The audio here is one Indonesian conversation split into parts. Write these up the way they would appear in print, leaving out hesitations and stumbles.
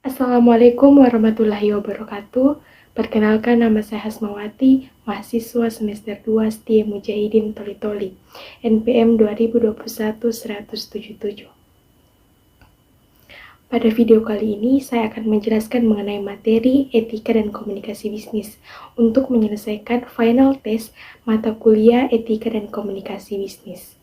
Assalamualaikum warahmatullahi wabarakatuh. Perkenalkan, nama saya Hasmawati, mahasiswa semester 2 Setia Mujahidin Toli-Toli, NPM 2021-177. Pada video kali ini, saya akan menjelaskan mengenai materi etika dan komunikasi bisnis untuk menyelesaikan final test mata kuliah etika dan komunikasi bisnis.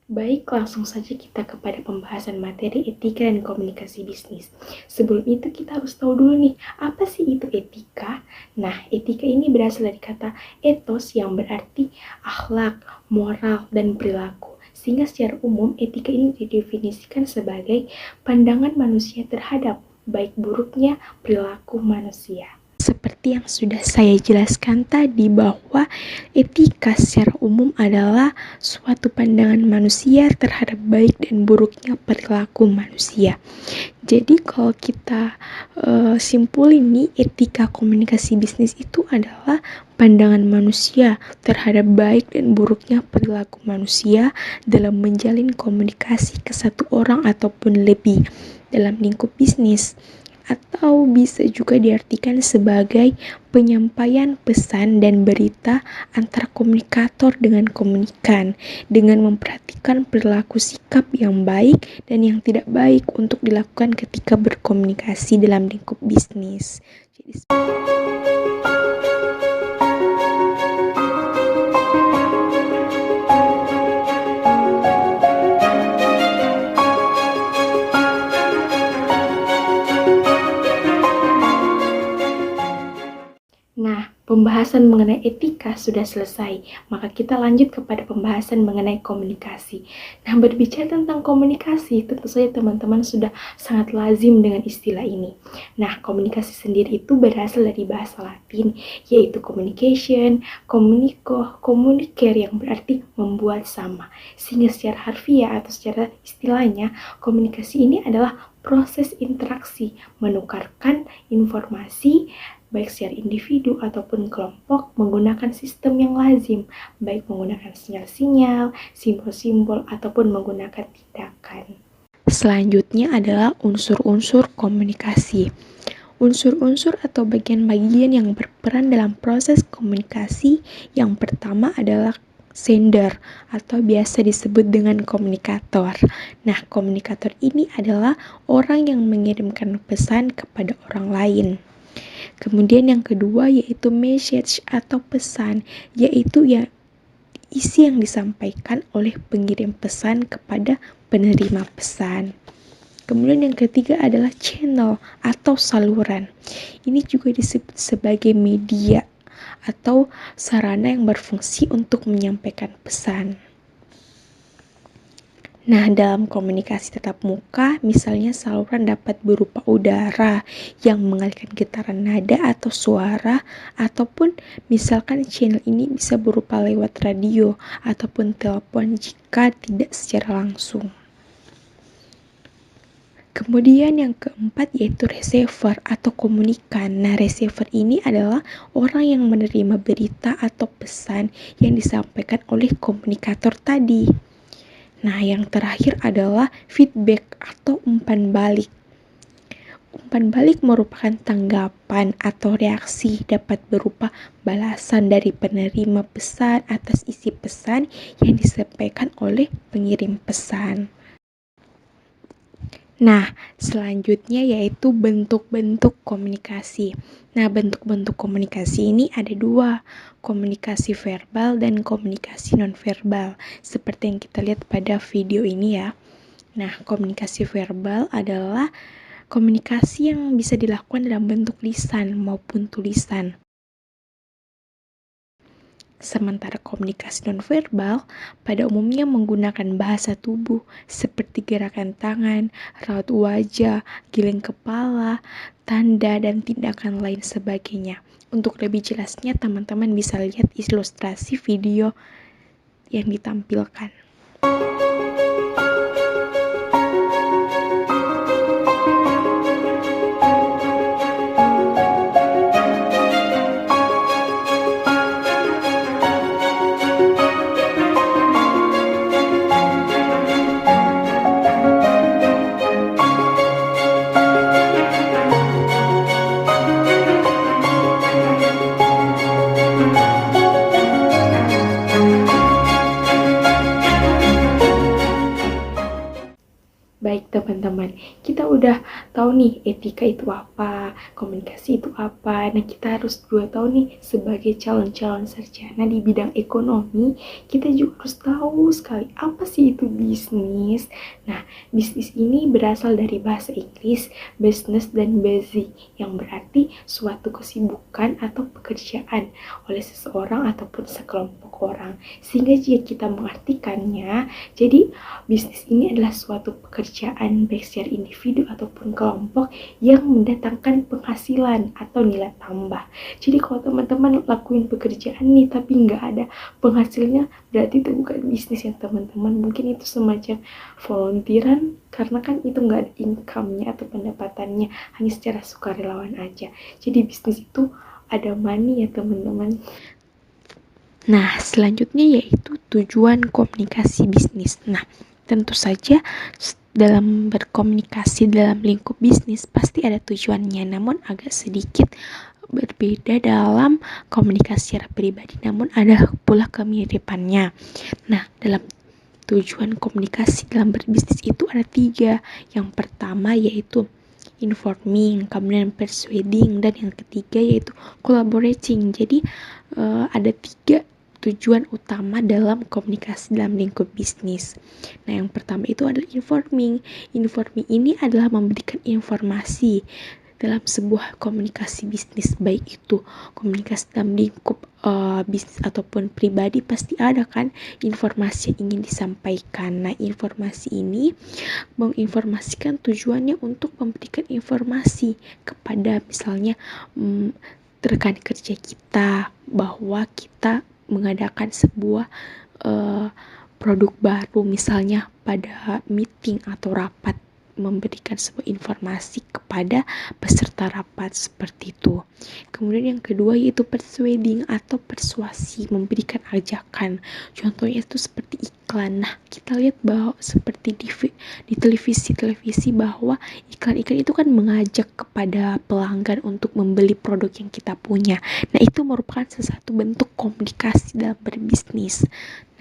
Baik, langsung saja kita kepada pembahasan materi etika dan komunikasi bisnis. Sebelum itu kita harus tahu dulu nih, apa sih itu etika? Nah, etika ini berasal dari kata ethos yang berarti akhlak, moral, dan perilaku. Sehingga secara umum etika ini didefinisikan sebagai pandangan manusia terhadap baik buruknya perilaku manusia. Seperti yang sudah saya jelaskan tadi, bahwa etika secara umum adalah suatu pandangan manusia terhadap baik dan buruknya perilaku manusia. Jadi kalau kita simpulin nih, etika komunikasi bisnis itu adalah pandangan manusia terhadap baik dan buruknya perilaku manusia dalam menjalin komunikasi ke satu orang ataupun lebih dalam lingkup bisnis. Atau bisa juga diartikan sebagai penyampaian pesan dan berita antara komunikator dengan komunikan, dengan memperhatikan perilaku sikap yang baik dan yang tidak baik untuk dilakukan ketika berkomunikasi dalam lingkup bisnis. Nah, pembahasan mengenai etika sudah selesai, maka kita lanjut kepada pembahasan mengenai komunikasi. Nah, berbicara tentang komunikasi, tentu saja teman-teman sudah sangat lazim dengan istilah ini. Nah, komunikasi sendiri itu berasal dari bahasa Latin, yaitu communication, communico, communicare, yang berarti membuat sama. Sehingga secara harfiah atau secara istilahnya, komunikasi ini adalah proses interaksi, menukarkan informasi, baik secara individu ataupun kelompok menggunakan sistem yang lazim, baik menggunakan sinyal-sinyal, simbol-simbol, ataupun menggunakan tindakan. Selanjutnya adalah unsur-unsur komunikasi. Unsur-unsur atau bagian-bagian yang berperan dalam proses komunikasi yang pertama adalah sender atau biasa disebut dengan komunikator. Nah, komunikator ini adalah orang yang mengirimkan pesan kepada orang lain. Kemudian yang kedua yaitu message atau pesan, yaitu isi yang disampaikan oleh pengirim pesan kepada penerima pesan. Kemudian yang ketiga adalah channel atau saluran. Ini juga disebut sebagai media atau sarana yang berfungsi untuk menyampaikan pesan. Nah, dalam komunikasi tatap muka, misalnya saluran dapat berupa udara yang mengalirkan getaran nada atau suara, ataupun misalkan channel ini bisa berupa lewat radio ataupun telepon jika tidak secara langsung. Kemudian yang keempat yaitu receiver atau komunikan. Nah, receiver ini adalah orang yang menerima berita atau pesan yang disampaikan oleh komunikator tadi. Nah, yang terakhir adalah feedback atau umpan balik. Umpan balik merupakan tanggapan atau reaksi, dapat berupa balasan dari penerima pesan atas isi pesan yang disampaikan oleh pengirim pesan. Nah, selanjutnya yaitu bentuk-bentuk komunikasi. Nah, bentuk-bentuk komunikasi ini ada dua, komunikasi verbal dan komunikasi nonverbal, seperti yang kita lihat pada video ini ya. Nah, komunikasi verbal adalah komunikasi yang bisa dilakukan dalam bentuk lisan maupun tulisan. Sementara komunikasi nonverbal pada umumnya menggunakan bahasa tubuh seperti gerakan tangan, raut wajah, giling kepala, tanda, dan tindakan lain sebagainya. Untuk lebih jelasnya, teman-teman bisa lihat ilustrasi video yang ditampilkan. teman-teman. Kita udah tahu nih etika itu apa, komunikasi itu apa. Nah, kita harus juga tahu nih sebagai calon-calon sarjana di bidang ekonomi, kita juga harus tahu sekali apa sih itu bisnis. Nah, bisnis ini berasal dari bahasa Inggris business dan busy, yang berarti suatu kesibukan atau pekerjaan oleh seseorang ataupun sekelompok orang. Sehingga jika kita mengartikannya, jadi bisnis ini adalah suatu pekerjaan baik secara individu ataupun kelompok yang mendatangkan penghasilan atau nilai tambah. Jadi kalau teman-teman lakuin pekerjaan nih tapi nggak ada penghasilnya, berarti itu bukan bisnis ya teman-teman. Mungkin itu semacam volunteeran, karena kan itu nggak ada income-nya atau pendapatannya, hanya secara sukarelawan aja. Jadi bisnis itu ada money ya teman-teman. Nah, selanjutnya yaitu tujuan komunikasi bisnis. Nah, tentu saja dalam berkomunikasi dalam lingkup bisnis pasti ada tujuannya, namun agak sedikit berbeda dalam komunikasi secara pribadi, namun ada pula kemiripannya. Nah, dalam tujuan komunikasi dalam berbisnis itu ada 3. Yang pertama yaitu informing, kemudian persuading, dan yang ketiga yaitu collaborating. Jadi ada 3 tujuan utama dalam komunikasi dalam lingkup bisnis. Nah, yang pertama itu adalah informing. Informing ini adalah memberikan informasi dalam sebuah komunikasi bisnis, baik itu komunikasi dalam lingkup bisnis ataupun pribadi, pasti ada kan informasi yang ingin disampaikan. Nah, informasi ini menginformasikan tujuannya untuk memberikan informasi kepada misalnya rekan kerja kita bahwa kita mengadakan sebuah produk baru, misalnya pada meeting atau rapat, memberikan sebuah informasi kepada peserta rapat seperti itu. Kemudian yang kedua yaitu persuading atau persuasi, memberikan ajakan. Contohnya itu seperti iklan. Nah, kita lihat bahwa seperti di televisi bahwa iklan-iklan itu kan mengajak kepada pelanggan untuk membeli produk yang kita punya. Nah, itu merupakan sesuatu bentuk komunikasi dalam berbisnis.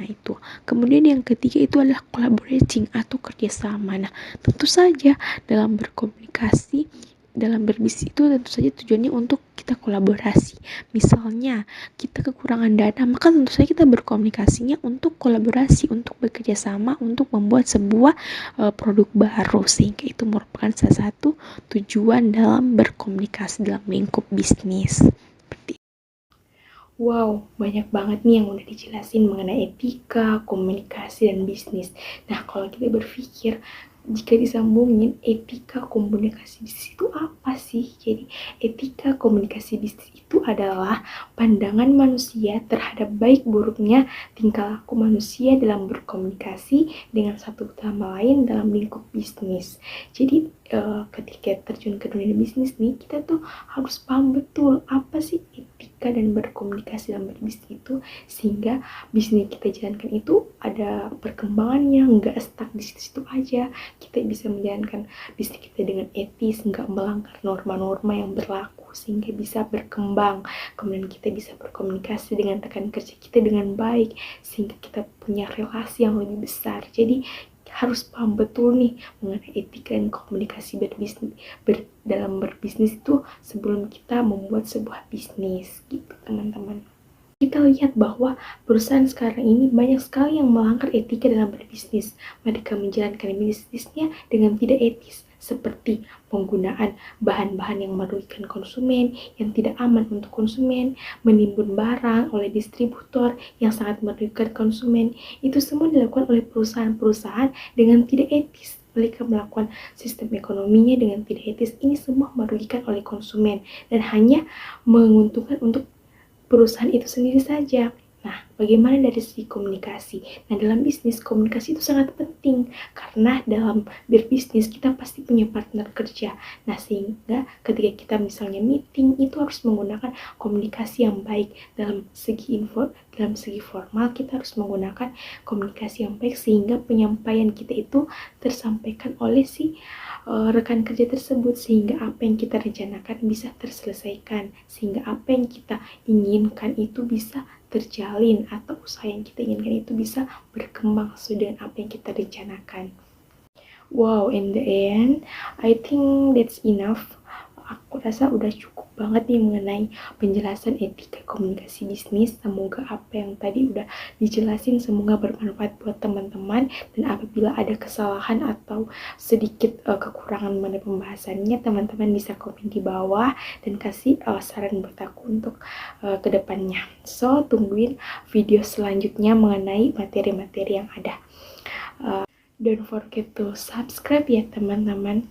Nah, itu. Kemudian yang ketiga itu adalah collaborating atau kerjasama. Nah, tentu saja dalam berkomunikasi, dalam berbisnis itu tentu saja tujuannya untuk kita kolaborasi. Misalnya kita kekurangan dana, maka tentu saja kita berkomunikasinya untuk kolaborasi, untuk bekerja sama, untuk membuat sebuah produk baru, sehingga itu merupakan salah satu tujuan dalam berkomunikasi dalam lingkup bisnis. Wow, banyak banget nih yang udah dijelasin mengenai etika, komunikasi, dan bisnis. Nah, kalau kita berpikir, jika disambungin etika komunikasi bisnis itu apa sih? Jadi, etika komunikasi bisnis itu adalah pandangan manusia terhadap baik buruknya tingkah laku manusia dalam berkomunikasi dengan satu sama lain dalam lingkup bisnis. Jadi, ketika terjun ke dunia bisnis nih, kita tuh harus paham betul apa sih etika dan berkomunikasi dalam berbisnis itu, sehingga bisnis kita jalankan itu ada perkembangannya, nggak stuck di situ aja. Kita bisa menjalankan bisnis kita dengan etis, nggak melanggar norma-norma yang berlaku, sehingga bisa berkembang. Kemudian kita bisa berkomunikasi dengan rekan kerja kita dengan baik, sehingga kita punya relasi yang lebih besar. Jadi harus paham betul nih mengenai etika dan komunikasi dalam berbisnis itu sebelum kita membuat sebuah bisnis gitu teman-teman. Kita lihat bahwa perusahaan sekarang ini banyak sekali yang melanggar etika dalam berbisnis. Mereka menjalankan bisnisnya dengan tidak etis, seperti penggunaan bahan-bahan yang merugikan konsumen, yang tidak aman untuk konsumen, menimbun barang oleh distributor yang sangat merugikan konsumen. Itu semua dilakukan oleh perusahaan-perusahaan dengan tidak etis. Mereka melakukan sistem ekonominya dengan tidak etis. Ini semua merugikan oleh konsumen dan hanya menguntungkan untuk perusahaan itu sendiri saja. Nah, bagaimana dari segi komunikasi? Nah, dalam bisnis, komunikasi itu sangat penting, karena dalam berbisnis kita pasti punya partner kerja. Nah, sehingga ketika kita misalnya meeting, itu harus menggunakan komunikasi yang baik. Dalam segi formal, kita harus menggunakan komunikasi yang baik, sehingga penyampaian kita itu tersampaikan oleh si rekan kerja tersebut, sehingga apa yang kita rencanakan bisa terselesaikan, sehingga apa yang kita inginkan itu bisa terjalin, atau usaha yang kita inginkan itu bisa berkembang sesuai dengan apa yang kita rencanakan. Wow, in the end, I think that's enough. Aku rasa udah cukup banget nih mengenai penjelasan etika komunikasi bisnis. Semoga apa yang tadi udah dijelasin semoga bermanfaat buat teman-teman, dan apabila ada kesalahan atau sedikit kekurangan mengenai pembahasannya, teman-teman bisa komen di bawah dan kasih saran buat aku untuk kedepannya. So, tungguin video selanjutnya mengenai materi-materi yang ada. Don't forget to subscribe ya teman-teman.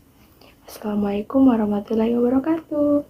Assalamualaikum warahmatullahi wabarakatuh.